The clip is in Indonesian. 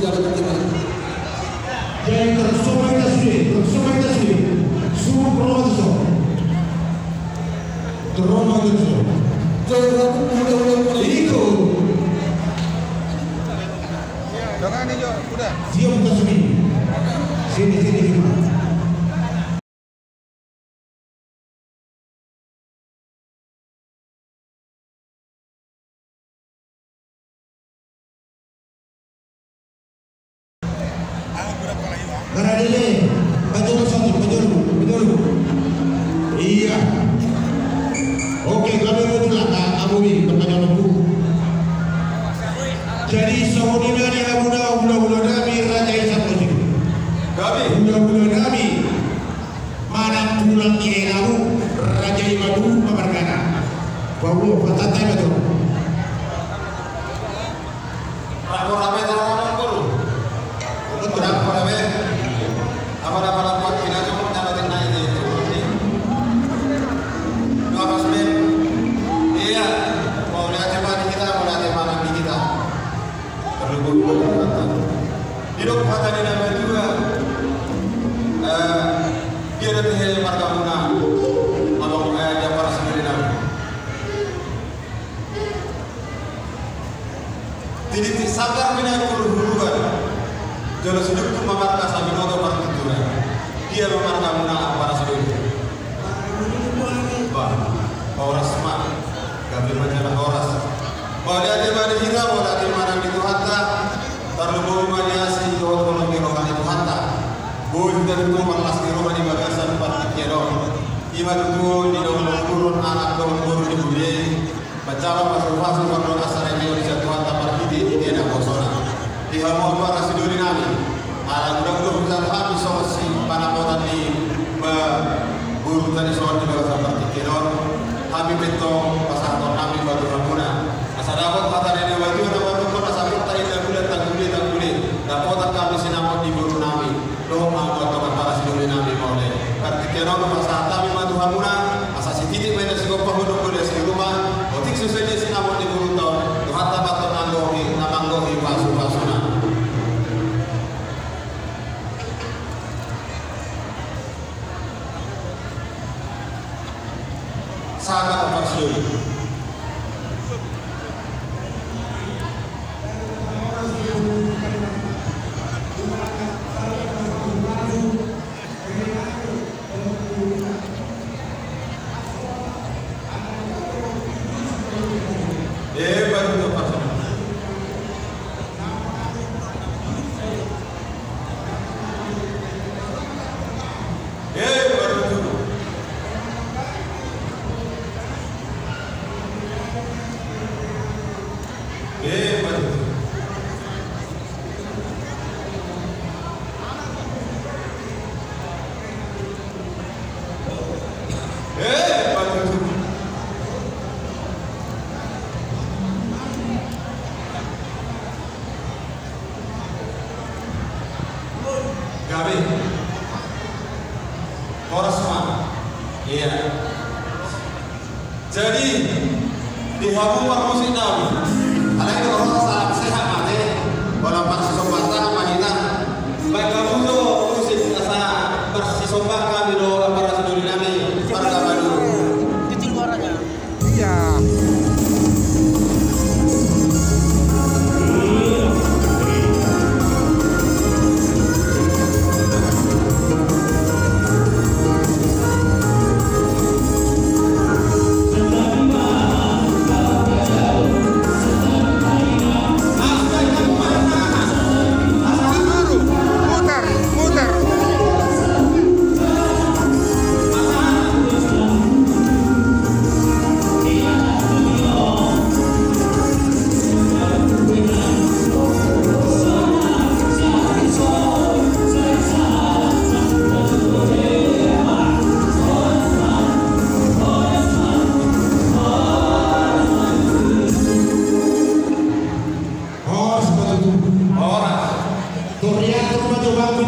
jalan kita. Jadi tersumai tasbih, suruh promosi, terromantis. Jangan mudah-mudahan Itu. Jangan nih Jo, udah. Siap tasbih. Sini. Karadile, betul. Iya. Oke, kami betul Abu Bi, pertanyaan aku. Jadi saudara ni Abu Nabi Raja Isa Muslim. Kami Abu Nabi mana pulang ini Abu Raja Imadu Pamargana. Bahwa patah betul. Ramai terang dulu. Apa buat kita cuma dapatin naik itu. Dua pasmen. Iya. Mau lihat tempat kita, mau lihat tempat kita. Terlebih hidup kata di nama juga. Dia nanti marga guna. Abang dia para sendiri nama. Tidak sabar bina hubungan. Jono hidup itu memarka sabinoto partitura. Dia memarka muna para sendiri. Horas mak, gabi majalah horas. Bahwa dia di kita, bahwa dia mana di Tuhan tak. Terlebih maniasi Tuhan kolom rohani Tuhan tak. Boleh dari itu malas di rohani bagasan partitura. Ima itu di dalam turun anak dalam turun di bumi. Bacalah pasal-pasal kalau asal yang di Tuhan tak pergi di dia kosona. Di hamu para sendiri nami. Alam mudah bisa habis sosi panapotan di guru tadi soal di bawah partitura. Kami betul pasal kami baru ramuna. Asal dapat kata nenek baju nama tu pun asal kita ini tangguli. Dapat kami sinamot di guru nami. Loh mau atau para sendiri nami boleh. Partitura pasal kami baru ramuna. Asal si titik mana si kopah hidup boleh si rumah. Otik sesuai sinamot di guru tahu. Tuhan dapat namanggohi pasu-pasuna. Sangat maksud. Betul maksud. Gabi, horas mana? Iya. Jadi di hamu musik nabi. Ada itu orang salam sehat mati. Kalau pas sombatan mahina. Baik kamu tu musik asa bersisombat kami do para sendiri nabi. Para baru. Kecil suaranya. Iya. Torniato maju bangku